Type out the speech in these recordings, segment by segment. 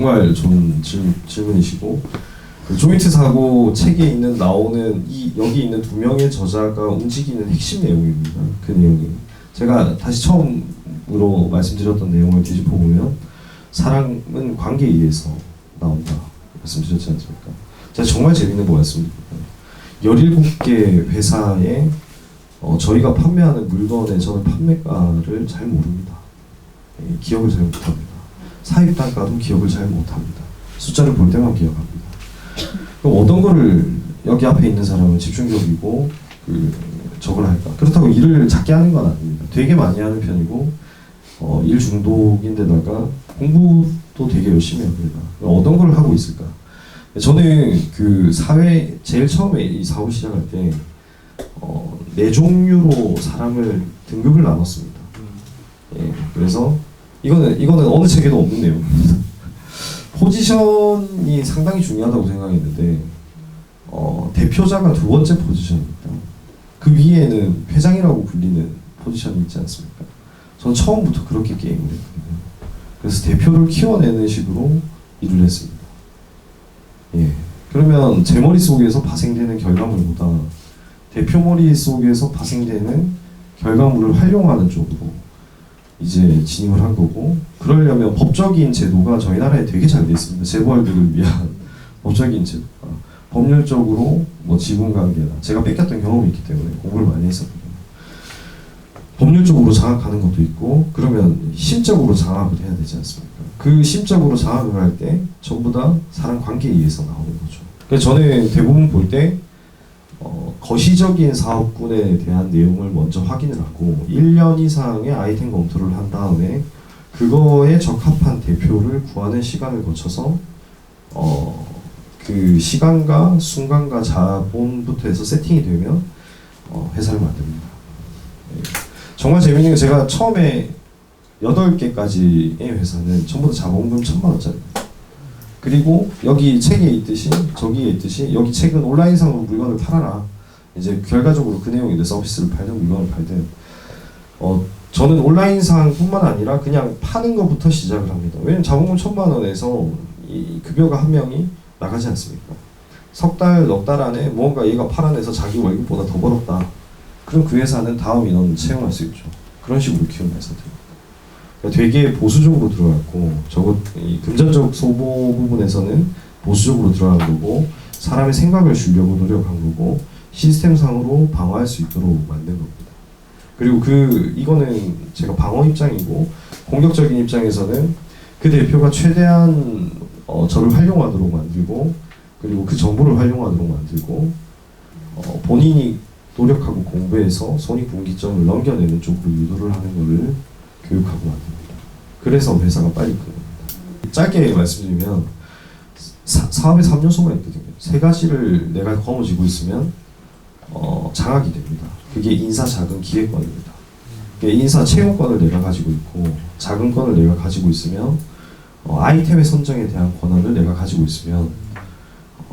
정말 좋은 질문이시고, 그 조인트 사고 책에 나오는 여기 있는 두 명의 저자가 움직이는 핵심 내용입니다. 그 내용이 제가 다시 처음으로 말씀드렸던 내용을 뒤집어 보면 사랑은 관계에 의해서 나온다 말씀드렸지 않습니까? 제가 정말 재밌는 거 말씀드립니다. 17개 회사에 저희가 판매하는 물건의 저는 판매가를 잘 모릅니다. 기억을 잘 못합니다. 사입 단가도 기억을 잘 못합니다. 숫자를 볼 때만 기억합니다. 그럼 어떤 거를 여기 앞에 있는 사람은 집중력이고 저걸 할까? 그렇다고 일을 작게 하는 건 아닙니다. 되게 많이 하는 편이고 일 중독인데다가 공부도 되게 열심히 합니다. 어떤 걸 하고 있을까? 저는 그 사회 제일 처음에 이 사업 시작할 때 4종류로 사람을 등급을 나눴습니다. 예, 그래서 이거는 어느 책에도 없는 내용입니다. 포지션이 상당히 중요하다고 생각했는데 대표자가 두 번째 포지션입니다. 그 위에는 회장이라고 불리는 포지션이 있지 않습니까? 저는 처음부터 그렇게 게임을 했거든요. 그래서 대표를 키워내는 식으로 일을 했습니다. 예. 그러면 제 머릿속에서 파생되는 결과물보다 대표 머릿속에서 파생되는 결과물을 활용하는 쪽으로 이제 진입을 한 거고, 그러려면 법적인 제도가 저희 나라에 되게 잘 돼 있습니다. 재벌들을 위한 법적인 제도가 법률적으로 뭐 지분관계나 제가 뺏겼던 경험이 있기 때문에 공부를 많이 했었거든요. 법률적으로 장악하는 것도 있고, 그러면 심적으로 장악을 해야 되지 않습니까? 그 심적으로 장악을 할 때 전부 다 사람 관계에 의해서 나오는 거죠. 그래서 저는 대부분 볼 때 거시적인 사업군에 대한 내용을 먼저 확인을 하고 1년 이상의 아이템 검토를 한 다음에 그거에 적합한 대표를 구하는 시간을 거쳐서 그 시간과 순간과 자본부터 해서 세팅이 되면 회사를 만듭니다. 네. 정말 재밌는 게 제가 처음에 8개까지의 회사는 전부 다 자본금 1,000만 원짜리입니다. 그리고 여기 책에 있듯이 저기에 있듯이 여기 책은 온라인상으로 물건을 팔아라. 이제 결과적으로 그 내용이 내 서비스를 팔든 물건을 팔든 저는 온라인상뿐만 아니라 그냥 파는 것부터 시작을 합니다. 왜냐면 자본금 1,000만 원에서 이 급여가 한 명이 나가지 않습니까? 석 달, 넉 달 안에 무언가 얘가 팔아내서 자기 월급보다 더 벌었다. 그럼 그 회사는 다음 인원 채용할 수 있죠. 그런 식으로 키우는 회사들입니다. 그러니까 되게 보수적으로 들어갔고, 이 금전적 소모 부분에서는 보수적으로 들어간 거고, 사람의 생각을 주려고 노력한 거고, 시스템상으로 방어할 수 있도록 만든 겁니다. 그리고 이거는 제가 방어 입장이고, 공격적인 입장에서는 그 대표가 최대한 저를 활용하도록 만들고, 그리고 그 정보를 활용하도록 만들고, 본인이 노력하고 공부해서 손익분기점을 넘겨내는 쪽으로 유도를 하는 것을 교육하고 만듭니다. 그래서 회사가 빨리 큽니다. 짧게 말씀드리면 사업에 3요소가 있거든요. 3가지를 내가 거머쥐고 있으면 장악이 됩니다. 그게 인사, 자금, 기획권입니다. 인사, 채용권을 내가 가지고 있고, 자금권을 내가 가지고 있으면 아이템의 선정에 대한 권한을 내가 가지고 있으면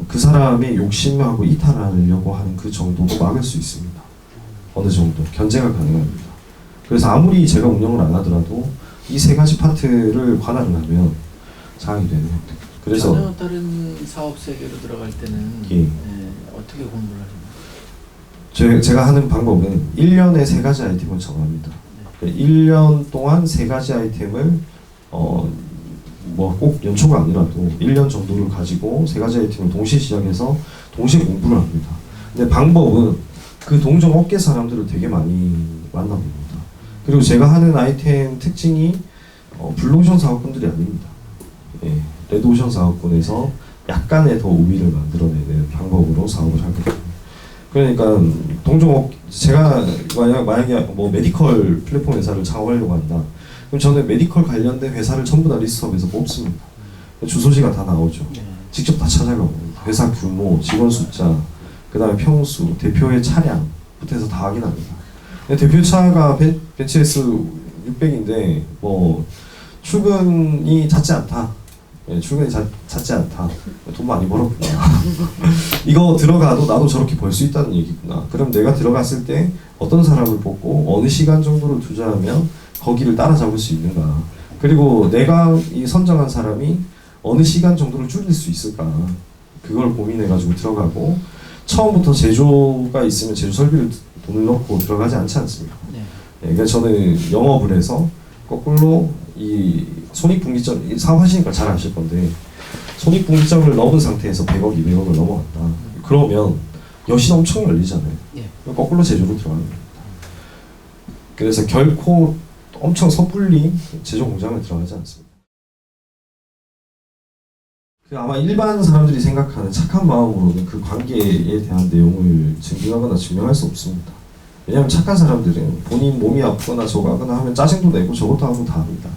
그 사람의 욕심하고 이탈하려고 하는 그 정도도 막을 수 있습니다. 어느 정도 견제가 가능합니다. 그래서 아무리 제가 운영을 안 하더라도 이 3가지 파트를 관할을 하면 장악이 되는 형태. 그래서 전혀 다른 사업 세계로 들어갈 때는 예. 어떻게 공부를 하시나요? 제가 하는 방법은 1년에 3가지 아이템을 정합니다. 네. 1년 동안 3가지 아이템을 뭐 꼭 연초가 아니라도 1년 정도를 가지고 3가지 아이템을 동시에 시작해서 동시에 공부를 합니다. 근데 방법은 그 동종 업계 사람들을 되게 많이 만나봅니다. 그리고 제가 하는 아이템 특징이 블루오션 사업꾼들이 아닙니다. 예, 레드오션 사업꾼에서 약간의 더 우위를 만들어내는 방법으로 사업을 하거든요. 그러니까 동종 제가 만약에 뭐 메디컬 플랫폼 회사를 창업하려고 한다. 그럼 저는 메디컬 관련된 회사를 전부 다 리스트업해서 뽑습니다. 주소지가 다 나오죠. 직접 다 찾아가고 회사 규모, 직원 숫자, 그 다음에 평수, 대표의 차량부터 해서 다 확인합니다. 대표 차가 벤츠S 600인데 뭐 출근이 잦지 않다. 출근이 잦지 않다. 돈 많이 벌었구나. 이거 들어가도 나도 저렇게 벌 수 있다는 얘기구나. 그럼 내가 들어갔을 때 어떤 사람을 뽑고 어느 시간 정도를 투자하면 거기를 따라잡을 수 있는가. 그리고 내가 이 선정한 사람이 어느 시간 정도를 줄일 수 있을까 그걸 고민해가지고 들어가고 처음부터 제조가 있으면 제조 설비를 돈을 넣고 들어가지 않지 않습니까? 네. 그러니까 저는 영업을 해서 거꾸로 이 손익분기점 사업하시니까 잘 아실 건데 손익분기점을 넘은 상태에서 100억, 200억을 넘어간다. 그러면 엿이 엄청 열리잖아요. 예. 거꾸로 제조로 들어가는 겁니다. 그래서 결코 엄청 섣불리 제조 공장을 들어가지 않습니다. 아마 일반 사람들이 생각하는 착한 마음으로는 그 관계에 대한 내용을 증빙하거나 증명할 수 없습니다. 왜냐하면 착한 사람들은 본인 몸이 아프거나 저거 하거나 하면 짜증도 내고 저것도 하고 다 합니다.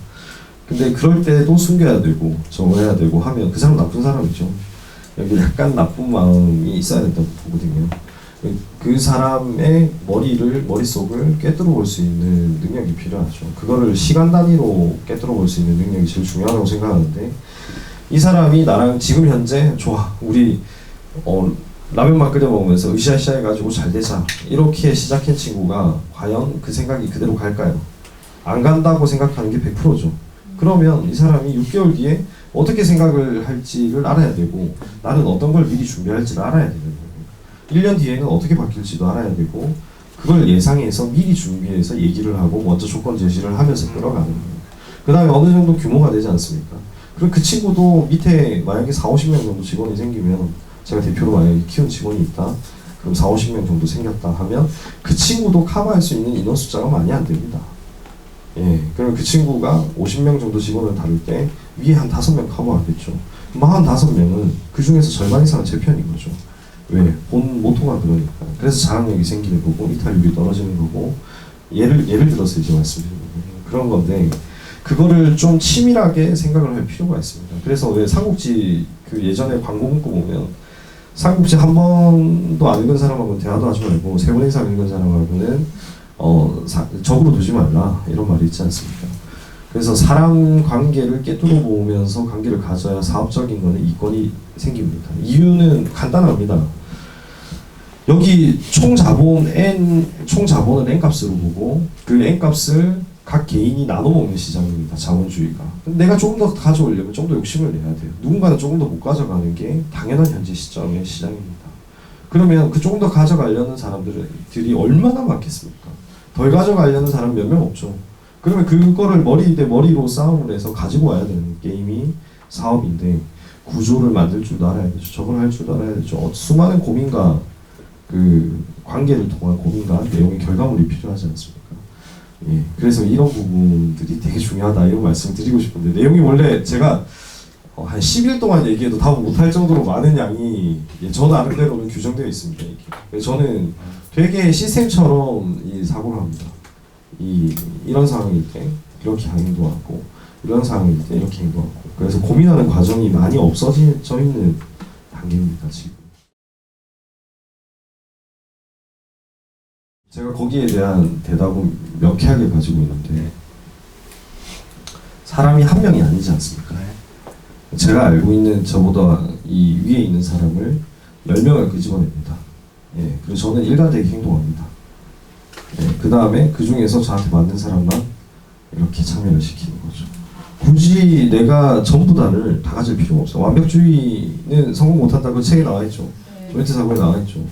근데 그럴 때도 숨겨야 되고 저거 해야 되고 하면 그 사람 나쁜 사람이죠. 여기 약간 나쁜 마음이 있어야 된다고 보거든요. 그 사람의 머릿속을 꿰뚫어 볼 수 있는 능력이 필요하죠. 그거를 시간 단위로 꿰뚫어 볼 수 있는 능력이 제일 중요하다고 생각하는데 이 사람이 나랑 지금 현재 좋아 우리 라면만 끓여 먹으면서 으쌰으쌰 해가지고 잘 되자 이렇게 시작한 친구가 과연 그 생각이 그대로 갈까요? 안 간다고 생각하는 게 100%죠. 그러면 이 사람이 6개월 뒤에 어떻게 생각을 할지를 알아야 되고 나는 어떤 걸 미리 준비할지를 알아야 되는 거예요. 1년 뒤에는 어떻게 바뀔지도 알아야 되고 그걸 예상해서 미리 준비해서 얘기를 하고 먼저 조건 제시를 하면서 끌어가는 거예요. 그 다음에 어느 정도 규모가 되지 않습니까? 그럼 그 친구도 밑에 만약에 40-50명 정도 직원이 생기면 제가 대표로 만약에 키운 직원이 있다 그럼 40-50명 정도 생겼다 하면 그 친구도 커버할 수 있는 인원 숫자가 많이 안 됩니다. 예, 그럼 그 친구가 50명 정도 직원을 다룰 때 위에 한 5명 커버하겠죠. 그럼 45명은 그 중에서 절반 이상은 제 편인 거죠. 왜? 본 모토가 그러니까. 그래서 자학력이 생기는 거고 이탈률이 떨어지는 거고 예를 들어서 이제 말씀드리는 거예요. 그런 건데 그거를 좀 치밀하게 생각을 할 필요가 있습니다. 그래서 왜 삼국지 그 예전에 광고 문구 보면 삼국지 한 번도 안 읽은 사람하고는 대화도 하지 말고 3번 이상 읽은 사람하고는 적으로 두지 말라 이런 말이 있지 않습니까? 그래서 사람 관계를 꿰뚫어 보면서 관계를 가져야 사업적인 거는 이권이 생깁니다. 이유는 간단합니다. 여기 총 자본은 N 값으로 보고 그 N 값을 각 개인이 나눠 먹는 시장입니다. 자본주의가. 내가 조금 더 가져오려면 좀 더 욕심을 내야 돼요. 누군가는 조금 더 못 가져가는 게 당연한 현재 시점의 시장입니다. 그러면 그 조금 더 가져가려는 사람들이 얼마나 많겠습니까? 덜 가져가려는 사람 몇 명 없죠. 그러면 그거를 머리 대 머리로 싸움을 해서 가지고 와야 되는 게임이 사업인데 구조를 만들 줄도 알아야 되죠. 저걸 할 줄도 알아야 되죠. 수많은 고민과 그 관계를 통한 고민과 내용의 결과물이 필요하지 않습니까? 예, 그래서 이런 부분들이 되게 중요하다 이런 말씀을 드리고 싶은데 내용이 원래 제가 한 10일 동안 얘기해도 답을 못할 정도로 많은 양이 저는 아는 대로는 규정되어 있습니다. 이게. 저는 되게 시스템처럼 이 사고를 합니다. 이런 상황일 때 이렇게 행동하고 이런 상황일 때 이렇게 행동하고 그래서 고민하는 과정이 많이 없어져 있는 단계입니다. 지금. 제가 거기에 대한 대답은 명쾌하게 가지고 있는데 사람이 한 명이 아니지 않습니까? 제가 알고 있는 저보다 이 위에 있는 사람을 10명을 끄집어냅니다. 예, 그리고 저는 일관되게 행동합니다. 예, 그 다음에 그 중에서 저한테 맞는 사람만 이렇게 참여를 시키는 거죠. 굳이 내가 전부 다를 다 가질 필요가 없어. 완벽주의는 성공 못한다고 책에 나와 있죠. 조인트 사고에 나와 있죠.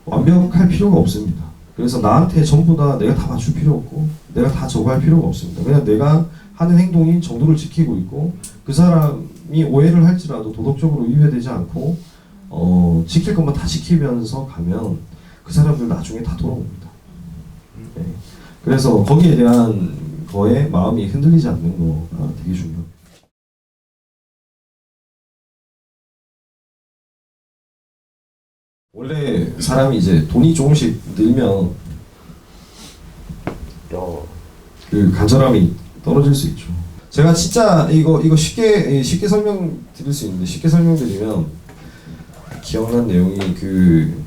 완벽할 필요가 없습니다. 그래서 나한테 전부 다 내가 다 맞출 필요 없고 내가 다 저거 할 필요가 없습니다. 그냥 내가 하는 행동이 정도를 지키고 있고 그 사람이 오해를 할지라도 도덕적으로 위배되지 않고 지킬 것만 다 지키면서 가면 그 사람들 나중에 다 돌아옵니다. 네. 그래서 거기에 대한 거에 마음이 흔들리지 않는 거가 되게 중요합니다. 원래 사람이 이제 돈이 조금씩 늘면 그 간절함이 떨어질 수 있죠. 제가 진짜 이거 쉽게 설명드릴 수 있는데 쉽게 설명드리면 기억난 내용이 그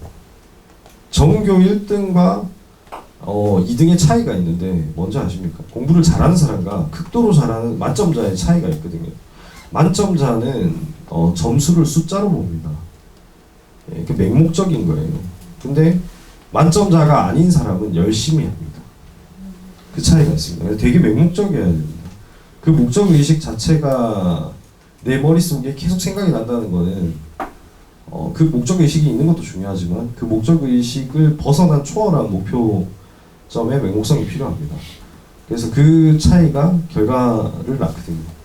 전교 1등과 2등의 차이가 있는데 뭔지 아십니까? 공부를 잘하는 사람과 극도로 잘하는 만점자의 차이가 있거든요. 만점자는 점수를 숫자로 봅니다. 예, 그 맹목적인 거예요. 근데 만점자가 아닌 사람은 열심히 합니다. 그 차이가 있습니다. 되게 맹목적이어야 됩니다. 그 목적 의식 자체가 내 머릿속에 계속 생각이 난다는 거는 그 목적의식이 있는 것도 중요하지만 그 목적의식을 벗어난 초월한 목표점의 맹목성이 필요합니다. 그래서 그 차이가 결과를 낳거든요.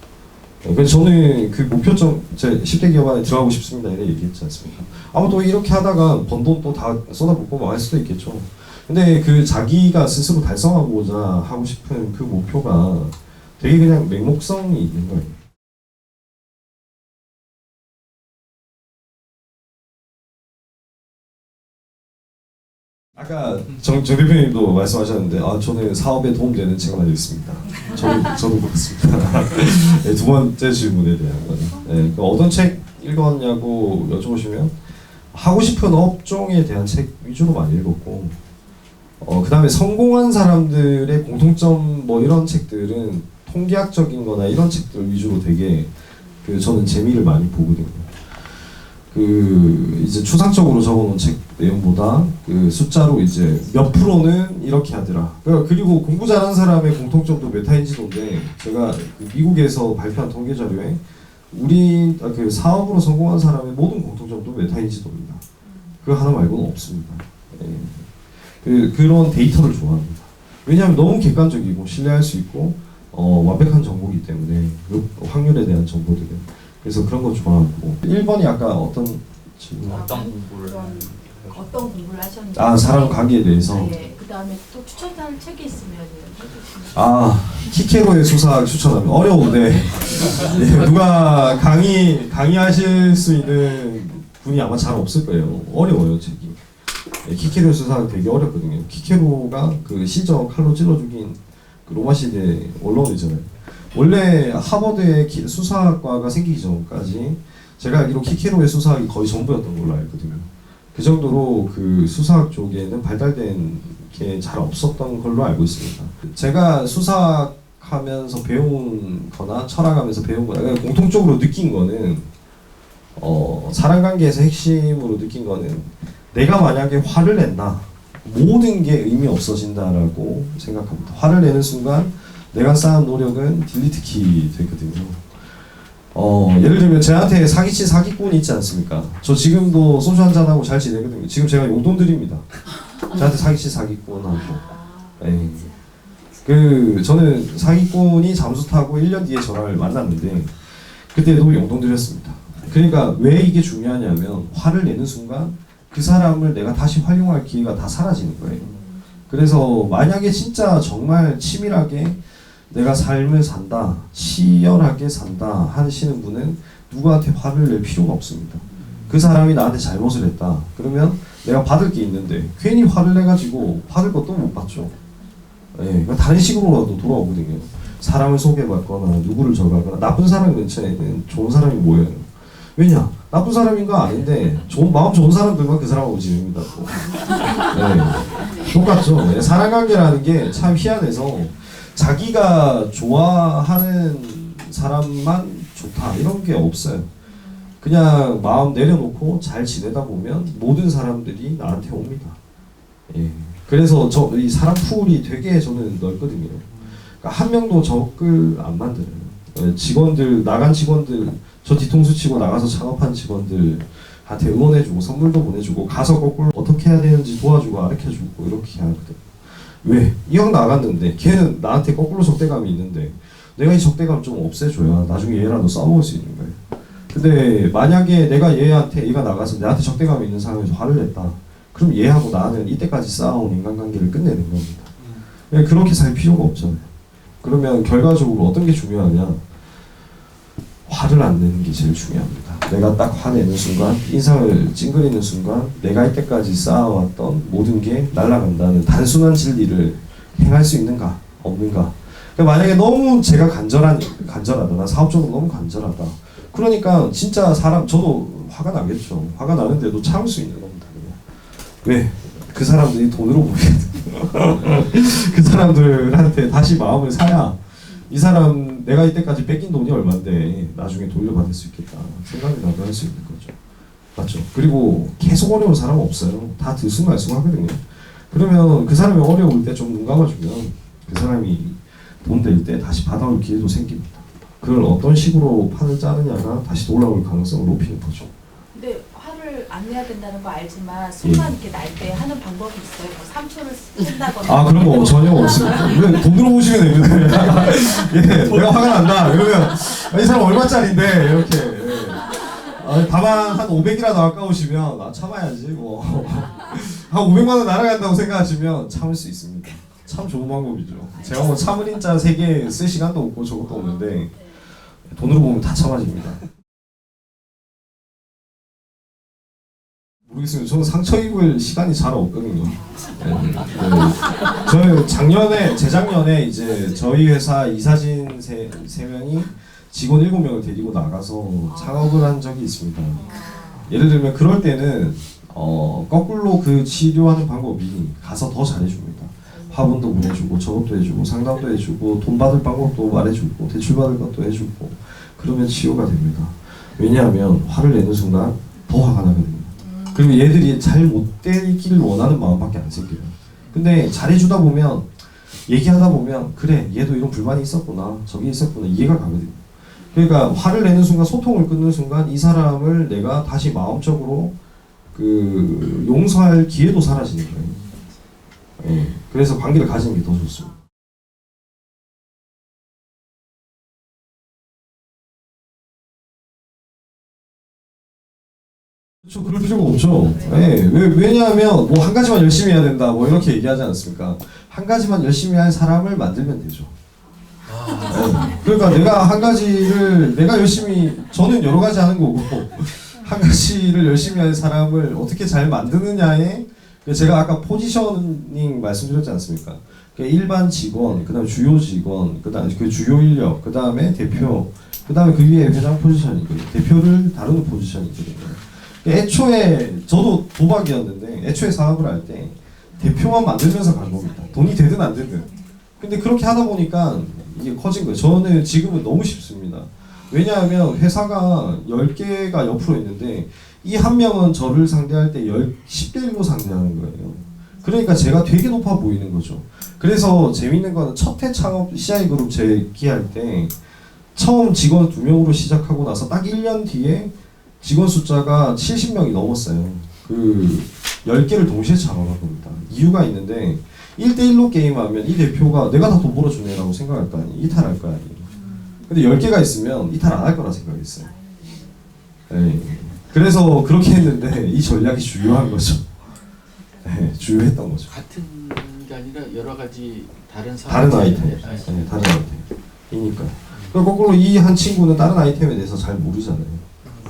그래서 저는 그 목표점, 제 10대 기업 안에 들어가고 싶습니다 이렇게 얘기했지 않습니까? 아마 또 이렇게 하다가 번 돈 또 다 쏟아붓고 망할 수도 있겠죠. 근데 그 자기가 스스로 달성하고자 하고 싶은 그 목표가 되게 그냥 맹목성이 있는 거예요. 아까 정 대표님도 말씀하셨는데 저는 사업에 도움되는 책만 읽습니다. 저도 그렇습니다. 네, 두 번째 질문에 대한 거는 네, 어떤 책 읽었냐고 여쭤보시면 하고 싶은 업종에 대한 책 위주로 많이 읽었고 그 다음에 성공한 사람들의 공통점 뭐 이런 책들은 통계학적인 거나 이런 책들 위주로 되게 저는 재미를 많이 보거든요. 이제 추상적으로 적어놓은 책 내용보다 숫자로 이제 몇 프로는 이렇게 하더라. 그리고 공부 잘하는 사람의 공통점도 메타인지도인데 제가 미국에서 발표한 통계 자료에 우리 사업으로 성공한 사람의 모든 공통점도 메타인지도입니다. 그거 하나 말고는 없습니다. 그런 데이터를 좋아합니다. 왜냐하면 너무 객관적이고 신뢰할 수 있고 완벽한 정보이기 때문에 그 확률에 대한 정보들은. 그래서 그런 거 좋아하고 1번이 아까 어떤 질문? 어떤 공부를 하셨는지 사람 관계에 대해서 네, 그 다음에 또 추천하는 책이 있으면 키케로의 수사학 추천하면 어려운데 예, 누가 강의하실 수 있는 분이 아마 잘 없을 거예요. 어려워요 책이. 예, 키케로의 수사학 되게 어렵거든요. 키케로가 그 시저 칼로 찔러 죽인 그 로마 시대 원로원이잖아요. 원래 하버드의 수사학과가 생기기 전까지 제가 알기로 키케로의 수사학이 거의 전부였던 걸로 알거든요. 그 정도로 그 수사학 쪽에는 발달된 게 잘 없었던 걸로 알고 있습니다. 제가 수사학하면서 배운 거나 철학하면서 배운 거나 공통적으로 느낀 거는 사람관계에서 핵심으로 느낀 거는 내가 만약에 화를 낸다 모든 게 의미 없어진다라고 생각합니다. 화를 내는 순간 내가 쌓은 노력은 딜리트 키 되거든요. 예를 들면 저한테 사기친 사기꾼이 있지 않습니까? 저 지금도 소주 한잔하고 잘 지내거든요. 지금 제가 용돈 드립니다. 저한테 사기친 사기꾼하고. 네. 저는 사기꾼이 잠수 타고 1년 뒤에 저를 만났는데 그때도 용돈 드렸습니다. 그러니까 왜 이게 중요하냐면 화를 내는 순간 그 사람을 내가 다시 활용할 기회가 다 사라지는 거예요. 그래서 만약에 진짜 정말 치밀하게 내가 삶을 산다, 치열하게 산다 하시는 분은 누구한테 화를 낼 필요가 없습니다. 그 사람이 나한테 잘못을 했다. 그러면 내가 받을 게 있는데 괜히 화를 내가지고 받을 것도 못 받죠. 예, 다른 식으로라도 돌아오거든요. 사람을 소개받거나 누구를 저가거나 나쁜 사람 근처에는 좋은 사람이 모여요. 왜냐? 나쁜 사람인 거 아닌데 마음 좋은 사람들만 그 사람하고 지냅니다. 또. 네, 똑같죠. 네, 사람관계라는 게 참 희한해서 자기가 좋아하는 사람만 좋다 이런 게 없어요. 그냥 마음 내려놓고 잘 지내다 보면 모든 사람들이 나한테 옵니다. 예. 그래서 이 사람 풀이 되게 저는 넓거든요. 그러니까 한 명도 적을 안 만들어요. 예, 직원들 나간 직원들 저 뒤통수 치고 나가서 창업한 직원들한테 응원해주고 선물도 보내주고 가서 거꾸로 어떻게 해야 되는지 도와주고 가르쳐주고 이렇게 하거든요. 왜? 이 형 나갔는데 걔는 나한테 거꾸로 적대감이 있는데 내가 이 적대감 좀 없애줘야 나중에 얘랑도 싸워볼 수 있는 거예요. 근데 만약에 얘가 나가서 내한테 적대감이 있는 상황에서 화를 냈다. 그럼 얘하고 나는 이때까지 쌓아온 인간관계를 끝내는 겁니다. 그렇게 살 필요가 없잖아요. 그러면 결과적으로 어떤 게 중요하냐? 화를 안 내는 게 제일 중요합니다. 내가 딱 화내는 순간, 인상을 찡그리는 순간 내가 이때까지 쌓아왔던 모든 게 날아간다는 단순한 진리를 행할 수 있는가, 없는가. 그러니까 만약에 너무 제가 간절하다, 나 사업적으로 너무 간절하다. 그러니까 진짜 저도 화가 나겠죠. 화가 나는데도 참을 수 있는 겁니다. 그냥. 왜? 그 사람들이 돈으로 보거든요. 그 사람들한테 다시 마음을 사야 이 사람 내가 이때까지 뺏긴 돈이 얼마인데 나중에 돌려받을 수 있겠다 생각이라도 할 수 있는 거죠. 맞죠? 그리고 계속 어려운 사람 없어요. 다 들쑥날쑥하거든요. 그러면 그 사람이 어려울 때 좀 눈 감아주면 그 사람이 돈 될 때 다시 받아올 기회도 생깁니다. 그걸 어떤 식으로 판을 자르냐가 다시 올라올 가능성을 높이는 거죠. 근데 화를 안 내야 된다는 거 알지만 순간 이렇게 날 때 하는 방법이 있어요. 뭐 3초를 쓴다거나. 아 그런 거 전혀 없습니다. 돈 들어보시면 됩니다. 예, 내가 화가 난다. 그러면 이 사람 얼마짜린데 이렇게. 예. 다만 한 500이라도 아까우시면 참아야지 뭐. 한 500만 원 날아간다고 생각하시면 참을 수 있습니다. 참 좋은 방법이죠. 제가 뭐 참을 인자 3개 쓸 시간도 없고 저것도 없는데 돈으로 보면 다 참아집니다. 모르겠습니다. 저는 상처 입을 시간이 잘 없거든요. 저는 재작년에 이제 저희 회사 이사진 세 명이 직원 7명을 데리고 나가서 창업을 한 적이 있습니다. 예를 들면 그럴 때는 거꾸로 그 치료하는 방법이 가서 더 잘해줍니다. 화분도 보내주고 작업도 해주고 상담도 해주고 돈 받을 방법도 말해주고 대출 받을 것도 해주고 그러면 치유가 됩니다. 왜냐하면 화를 내는 순간 더 화가 나거든요. 그리고 얘들이 잘 못 되기를 원하는 마음밖에 안 생겨요. 근데 잘해주다 보면 얘기하다 보면 그래 얘도 이런 불만이 있었구나 저기 있었구나 이해가 가거든요. 그러니까 화를 내는 순간 소통을 끊는 순간 이 사람을 내가 다시 마음적으로 그 용서할 기회도 사라지는 거예요. 예, 그래서 관계를 가지는 게 더 좋습니다. 그렇죠. 그럴 필요가 없죠. 예, 왜냐하면 뭐 한 가지만 열심히 해야 된다 뭐 이렇게 얘기하지 않습니까? 한 가지만 열심히 할 사람을 만들면 되죠. 예, 그러니까 내가 한 가지를 내가 열심히 저는 여러 가지 하는 거고 한 가지를 열심히 할 사람을 어떻게 잘 만드느냐에 제가 아까 포지셔닝 말씀드렸지 않습니까? 일반 직원, 그다음에 주요 직원, 그다음에 그 주요 인력, 그다음에 대표, 그다음에 그 위에 회장 포지션이거든요. 대표를 다루는 포지션이거든요. 애초에 저도 도박이었는데 애초에 사업을 할 때 대표만 만들면서 간 겁니다. 돈이 되든 안 되든. 근데 그렇게 하다 보니까 이게 커진 거예요. 저는 지금은 너무 쉽습니다. 왜냐하면 회사가 10개가 옆으로 있는데 이 한 명은 저를 상대할 때 10대 1로 상대하는 거예요. 그러니까 제가 되게 높아 보이는 거죠. 그래서 재밌는 거는 첫 해 창업 CI그룹 재기할 때 처음 직원 2명으로 시작하고 나서 딱 1년 뒤에 직원 숫자가 70명이 넘었어요. 그 10개를 동시에 창업한 겁니다. 이유가 있는데 1대1로 게임하면 이 대표가 내가 다 돈 벌어주네라고 생각할 거 아니에요. 이탈할 거 아니에요. 근데 10개가 있으면 이탈 안 할 거라 생각했어요. 네. 그래서 그렇게 했는데 이 전략이 주요한 거죠. 네, 주요했던 거죠. 같은 게 아니라 여러 가지 다른 다른 아이템. 네, 다른 아이템이니까. 거꾸로 이 한 친구는 다른 아이템에 대해서 잘 모르잖아요.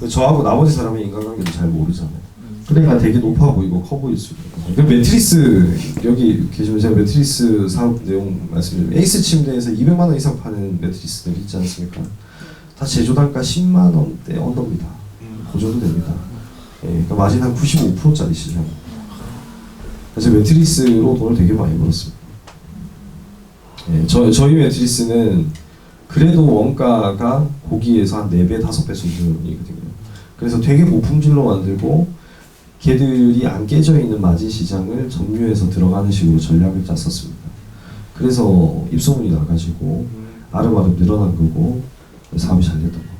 저하고 나머지 사람의 인간관계도 잘 모르잖아요. 그러니까 되게 높아 보이고 커 보일 수 있어요. 그 매트리스 여기 계시면 제가 매트리스 사업 내용 말씀드리면 에이스 침대에서 200만 원 이상 파는 매트리스들 있지 않습니까? 다 제조 단가 10만 원대 언더입니다. 그 정도 됩니다. 예, 그러니까 마진 한 95%짜리 시장. 그래서 매트리스로 돈을 되게 많이 벌었습니다. 예, 저희 매트리스는 그래도 원가가 고기에서 한 4배, 5배 수준이거든요. 그래서 되게 고품질로 만들고 걔들이 안 깨져 있는 마진 시장을 점유해서 들어가는 식으로 전략을 짰었습니다. 그래서 입소문이 나가지고 아름아름 늘어난 거고 사업이 잘 됐던 겁니다.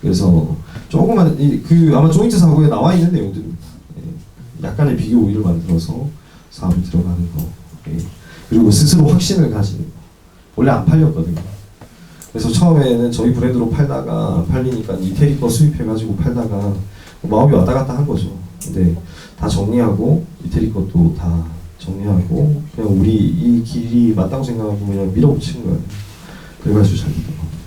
그래서 조그만 그 아마 조인트 사고에 나와 있는 내용들입니다. 예, 약간의 비교 우위를 만들어서 사업이 들어가는 거. 예, 그리고 스스로 확신을 가지는 거. 원래 안 팔렸거든요. 그래서 처음에는 저희 브랜드로 팔다가 팔리니까 이태리 거 수입해가지고 팔다가 마음이 왔다 갔다 한 거죠. 근데 다 정리하고 이태리 것도 다 정리하고 그냥 우리 이 길이 맞다고 생각하고 그냥 밀어붙인 거예요. 그래가지고 잘 됐던 겁니다.